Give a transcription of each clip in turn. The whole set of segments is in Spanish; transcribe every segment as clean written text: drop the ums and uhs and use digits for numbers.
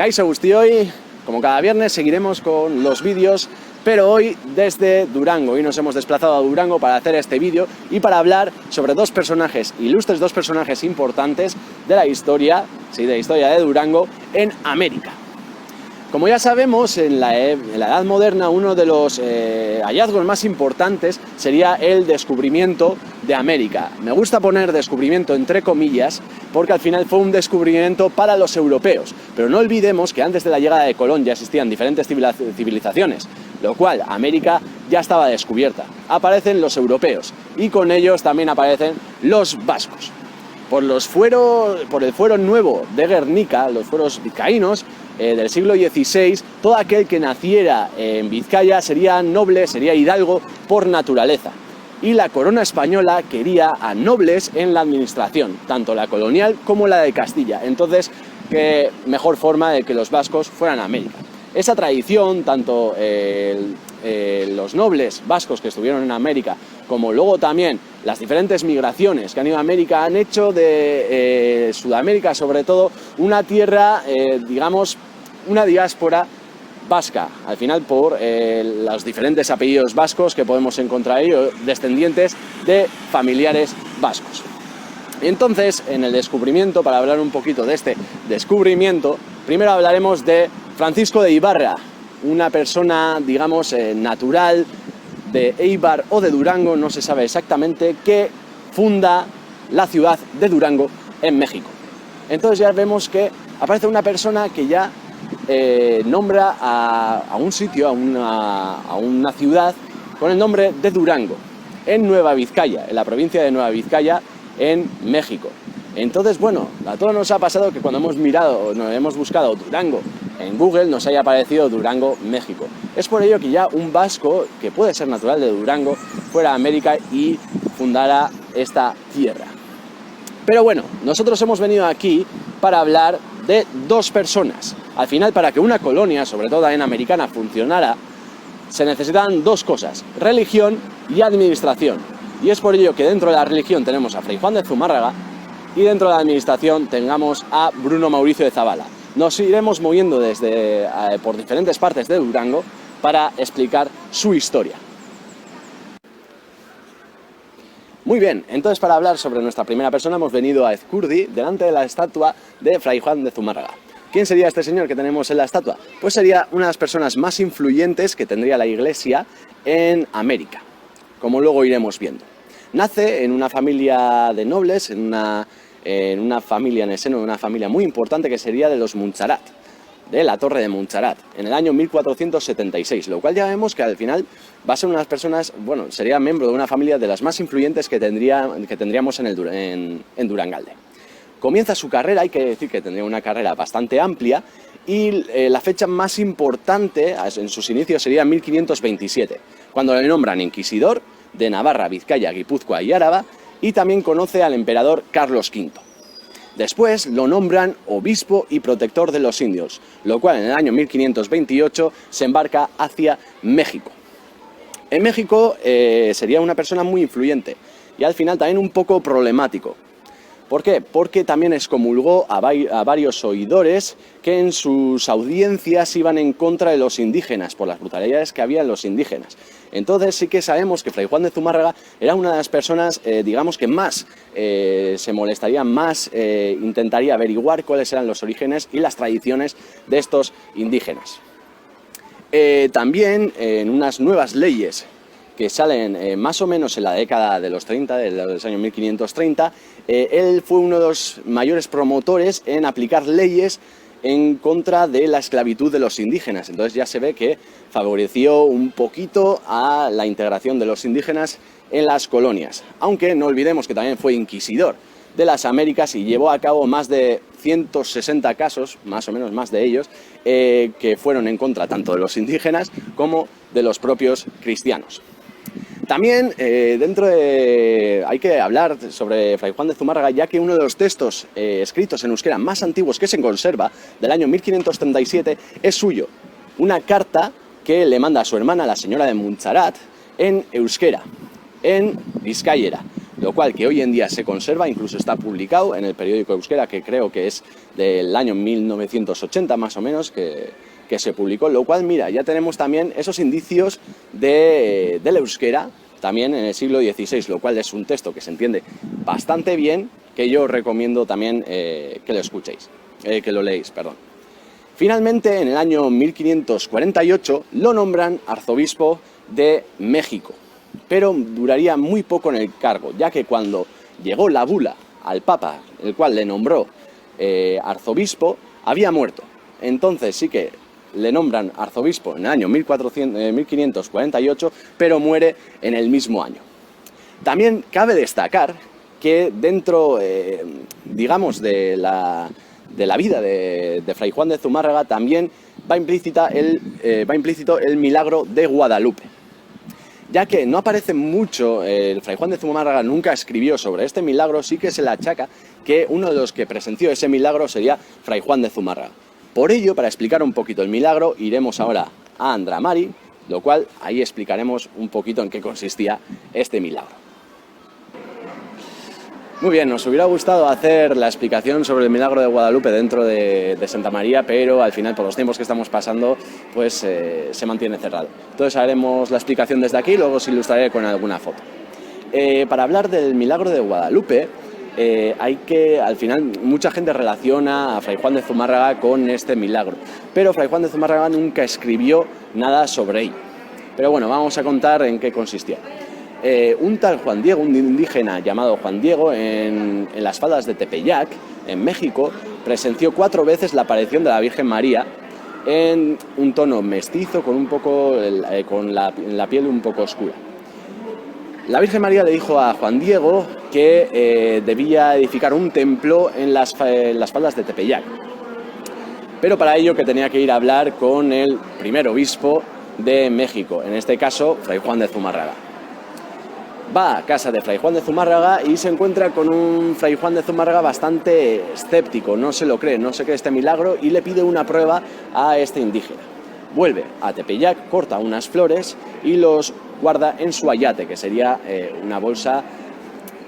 Kaixo guztioi, como cada viernes seguiremos con los vídeos, pero hoy desde Durango. Hoy nos hemos desplazado a Durango para hacer este vídeo y para hablar sobre dos personajes ilustres, dos personajes importantes de la historia, sí, de la historia de Durango en América. Como ya sabemos, en la Edad Moderna uno de los hallazgos más importantes sería el descubrimiento de América. Me gusta poner descubrimiento entre comillas porque al final fue un descubrimiento para los europeos. Pero no olvidemos que antes de la llegada de Colón ya existían diferentes civilizaciones, lo cual América ya estaba descubierta. Aparecen los europeos y con ellos también aparecen los vascos. Por el fuero nuevo de Guernica, los fueros vizcaínos, del siglo XVI, todo aquel que naciera en Vizcaya sería noble, sería hidalgo por naturaleza. Y la corona española quería a nobles en la administración, tanto la colonial como la de Castilla. Entonces, qué mejor forma de que los vascos fueran a América. Esa tradición, tanto los nobles vascos que estuvieron en América, como luego también las diferentes migraciones que han ido a América, han hecho de Sudamérica, sobre todo, una tierra, digamos, una diáspora vasca, al final por los diferentes apellidos vascos que podemos encontrar ahí, descendientes de familiares vascos. Entonces, en el descubrimiento, para hablar un poquito de este descubrimiento, primero hablaremos de Francisco de Ibarra, una persona, digamos, natural de Eibar o de Durango, no se sabe exactamente, que funda la ciudad de Durango en México. Entonces ya vemos que aparece una persona que ya nombra a un sitio, a una ciudad con el nombre de Durango, en Nueva Vizcaya, en la provincia de Nueva Vizcaya, en México. Entonces, bueno, a todos nos ha pasado que cuando hemos mirado, nos hemos buscado Durango en Google, nos haya aparecido Durango, México. Es por ello que ya un vasco, que puede ser natural de Durango, fuera a América y fundara esta tierra. Pero bueno, nosotros hemos venido aquí para hablar de dos personas. Al final, para que una colonia, sobre todo en americana, funcionara, se necesitan dos cosas: religión y administración. Y es por ello que dentro de la religión tenemos a Fray Juan de Zumárraga y dentro de la administración tengamos a Bruno Mauricio de Zabala. Nos iremos moviendo por diferentes partes de Durango para explicar su historia. Muy bien, entonces para hablar sobre nuestra primera persona hemos venido a Ezcurdi, delante de la estatua de Fray Juan de Zumárraga. ¿Quién sería este señor que tenemos en la estatua? Pues sería una de las personas más influyentes que tendría la Iglesia en América, como luego iremos viendo. Nace en una familia de nobles, en una familia en el seno de una familia muy importante que sería de los Montserrat, de la Torre de Montserrat, en el año 1476, lo cual ya vemos que al final va a ser unas personas, bueno, sería miembro de una familia de las más influyentes que tendríamos en Durangalde. Comienza su carrera, hay que decir que tendría una carrera bastante amplia, y la fecha más importante en sus inicios sería 1527, cuando le nombran inquisidor de Navarra, Vizcaya, Guipúzcoa y Áraba, y también conoce al emperador Carlos V. Después lo nombran obispo y protector de los indios, lo cual en el año 1528 se embarca hacia México. En México sería una persona muy influyente y al final también un poco problemático. ¿Por qué? Porque también excomulgó a varios oidores que en sus audiencias iban en contra de los indígenas, por las brutalidades que había en los indígenas. Entonces sí que sabemos que Fray Juan de Zumárraga era una de las personas, digamos, que más se molestaría, más intentaría averiguar cuáles eran los orígenes y las tradiciones de estos indígenas. También en unas nuevas leyes que salen más o menos en la década de los 30, de los años 1530, él fue uno de los mayores promotores en aplicar leyes en contra de la esclavitud de los indígenas. Entonces ya se ve que favoreció un poquito a la integración de los indígenas en las colonias. Aunque no olvidemos que también fue inquisidor de las Américas y llevó a cabo más de 160 casos, más o menos más de ellos, que fueron en contra tanto de los indígenas como de los propios cristianos. También hay que hablar sobre Fray Juan de Zumárraga, ya que uno de los textos escritos en euskera más antiguos que se conserva, del año 1537, es suyo. Una carta que le manda a su hermana, la señora de Montserrat, en euskera, en vizcayera, lo cual que hoy en día se conserva, incluso está publicado en el periódico Euskera, que creo que es del año 1980 más o menos, que se publicó, lo cual, mira, ya tenemos también esos indicios del euskera, también en el siglo XVI, lo cual es un texto que se entiende bastante bien, que yo os recomiendo también que lo escuchéis, que lo leéis, perdón. Finalmente, en el año 1548, lo nombran arzobispo de México, pero duraría muy poco en el cargo, ya que cuando llegó la bula al Papa, el cual le nombró arzobispo, había muerto. Entonces sí que le nombran arzobispo en el año 1548, pero muere en el mismo año. También cabe destacar que dentro, digamos, de la vida de Fray Juan de Zumárraga también va implícito el milagro de Guadalupe. Ya que no aparece mucho, el Fray Juan de Zumárraga nunca escribió sobre este milagro, sí que se le achaca que uno de los que presenció ese milagro sería Fray Juan de Zumárraga. Por ello, para explicar un poquito el milagro, iremos ahora a Andramari, lo cual ahí explicaremos un poquito en qué consistía este milagro. Muy bien, nos hubiera gustado hacer la explicación sobre el milagro de Guadalupe dentro de Santa María, pero al final, por los tiempos que estamos pasando, pues se mantiene cerrado. Entonces haremos la explicación desde aquí y luego os ilustraré con alguna foto. Para hablar del milagro de Guadalupe, al final mucha gente relaciona a Fray Juan de Zumárraga con este milagro, pero Fray Juan de Zumárraga nunca escribió nada sobre ello. Pero bueno, vamos a contar en qué consistía. Un tal Juan Diego, un indígena llamado Juan Diego, en las faldas de Tepeyac, en México, presenció 4 veces la aparición de la Virgen María en un tono mestizo con la piel un poco oscura. La Virgen María le dijo a Juan Diego que debía edificar un templo en las faldas de Tepeyac, pero para ello que tenía que ir a hablar con el primer obispo de México, en este caso Fray Juan de Zumárraga. Va a casa de Fray Juan de Zumárraga y se encuentra con un Fray Juan de Zumárraga bastante escéptico, no se lo cree, no se cree este milagro y le pide una prueba a este indígena. Vuelve a Tepeyac, corta unas flores y los guarda en su ayate, que sería una bolsa,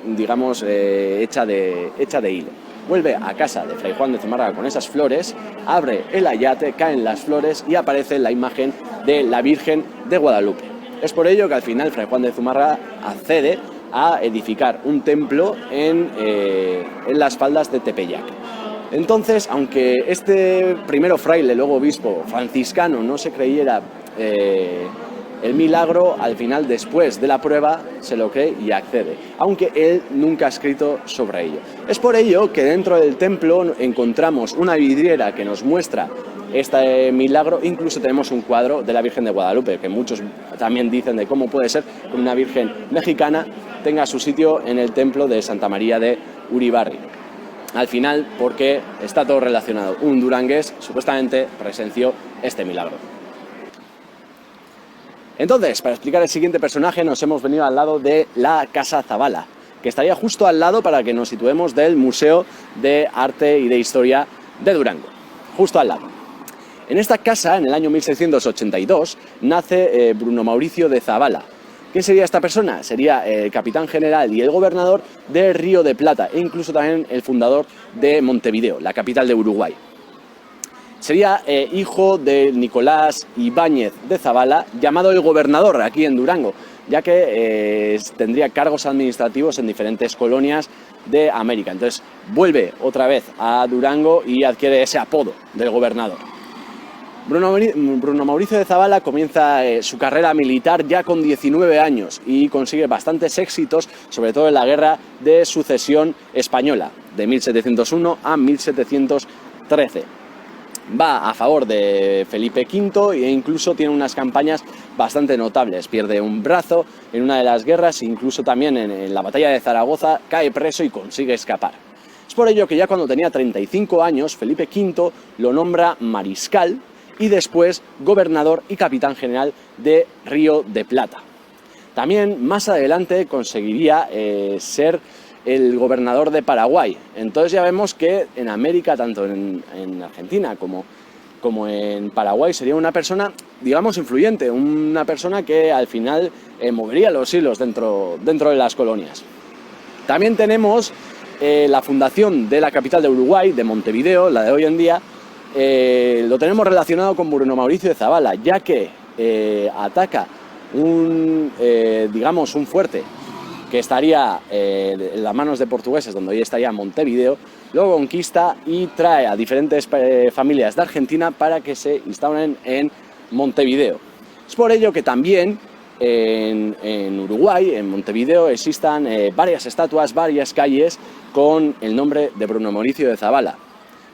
digamos, hecha de hilo. Vuelve a casa de Fray Juan de Zumárraga con esas flores, abre el ayate, caen las flores y aparece la imagen de la Virgen de Guadalupe. Es por ello que al final Fray Juan de Zumárraga accede a edificar un templo en las faldas de Tepeyac. Entonces, aunque este primero fraile, luego obispo franciscano, no se creyera el milagro, al final, después de la prueba, se lo cree y accede, aunque él nunca ha escrito sobre ello. Es por ello que dentro del templo encontramos una vidriera que nos muestra este milagro. Incluso tenemos un cuadro de la Virgen de Guadalupe, que muchos también dicen de cómo puede ser que una Virgen mexicana tenga su sitio en el templo de Santa María de Uribarri. Al final, porque está todo relacionado. Un durangués supuestamente presenció este milagro. Entonces, para explicar el siguiente personaje, nos hemos venido al lado de la Casa Zabala, que estaría justo al lado para que nos situemos del Museo de Arte y de Historia de Durango. Justo al lado. En esta casa, en el año 1682, nace Bruno Mauricio de Zabala. ¿Quién sería esta persona? Sería el capitán general y el gobernador de Río de Plata e incluso también el fundador de Montevideo, la capital de Uruguay. Sería hijo de Nicolás Ibáñez de Zabala, llamado el gobernador aquí en Durango, ya que tendría cargos administrativos en diferentes colonias de América. Entonces vuelve otra vez a Durango y adquiere ese apodo del gobernador. Bruno Mauricio de Zabala comienza su carrera militar ya con 19 años y consigue bastantes éxitos, sobre todo en la Guerra de Sucesión Española, de 1701 a 1713. Va a favor de Felipe V e incluso tiene unas campañas bastante notables. Pierde un brazo en una de las guerras, incluso también en la batalla de Zaragoza cae preso y consigue escapar. Es por ello que ya cuando tenía 35 años, Felipe V lo nombra mariscal y después gobernador y capitán general de Río de Plata. También más adelante conseguiría ser el gobernador de Paraguay. Entonces ya vemos que en América, tanto en Argentina como en Paraguay, sería una persona, digamos, influyente, una persona que al final movería los hilos dentro de las colonias. También tenemos la fundación de la capital de Uruguay, de Montevideo, la de hoy en día. Lo tenemos relacionado con Bruno Mauricio de Zabala, ya que ataca un fuerte que estaría en las manos de portugueses, donde hoy estaría Montevideo, luego conquista y trae a diferentes familias de Argentina para que se instauren en Montevideo. Es por ello que también en Uruguay, en Montevideo, existan varias estatuas, varias calles con el nombre de Bruno Mauricio de Zabala.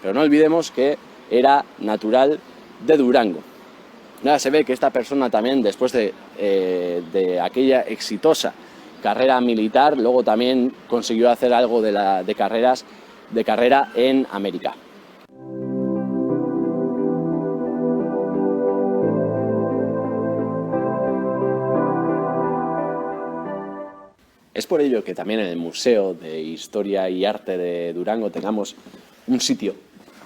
Pero no olvidemos que era natural de Durango. Nada, se ve que esta persona también, después de aquella exitosa carrera militar, luego también consiguió hacer algo de carrera en América. Es por ello que también en el Museo de Historia y Arte de Durango tengamos un sitio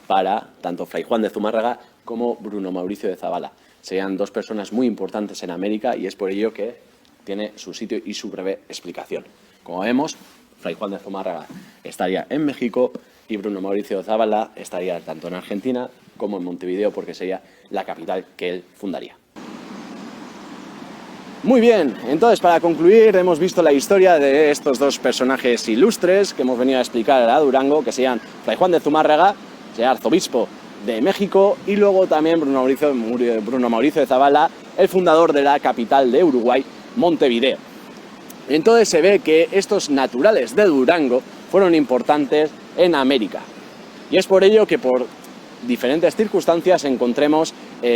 para tanto Fray Juan de Zumárraga como Bruno Mauricio de Zabala. Serían dos personas muy importantes en América y es por ello que tiene su sitio y su breve explicación. Como vemos, Fray Juan de Zumárraga estaría en México y Bruno Mauricio de Zabala estaría tanto en Argentina como en Montevideo, porque sería la capital que él fundaría. Muy bien, entonces para concluir hemos visto la historia de estos dos personajes ilustres que hemos venido a explicar a Durango, que serían Fray Juan de Zumárraga, sería arzobispo de México, y luego también Bruno Mauricio de Zabala, el fundador de la capital de Uruguay, Montevideo. Entonces se ve que estos naturales de Durango fueron importantes en América. Y es por ello que por diferentes circunstancias encontremos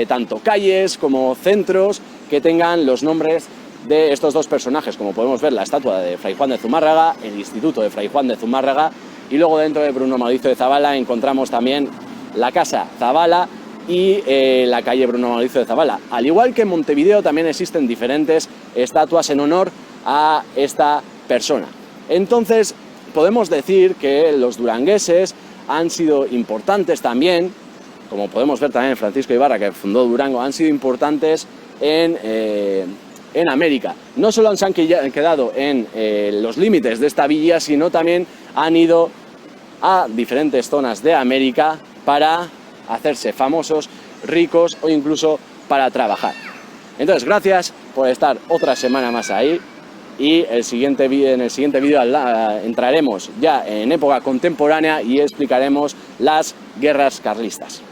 tanto calles como centros que tengan los nombres de estos dos personajes, como podemos ver la estatua de Fray Juan de Zumárraga, el Instituto de Fray Juan de Zumárraga, y luego dentro de Bruno Mauricio de Zabala encontramos también la Casa Zabala y la calle Bruno Mauricio de Zabala. Al igual que en Montevideo también existen diferentes estatuas en honor a esta persona. Entonces podemos decir que los durangueses han sido importantes también, como podemos ver también en Francisco Ibarra, que fundó Durango, han sido importantes en América. No solo se han quedado en los límites de esta villa, sino también han ido a diferentes zonas de América para hacerse famosos, ricos o incluso para trabajar. Entonces, gracias por estar otra semana más ahí, y en el siguiente vídeo entraremos ya en época contemporánea y explicaremos las guerras carlistas.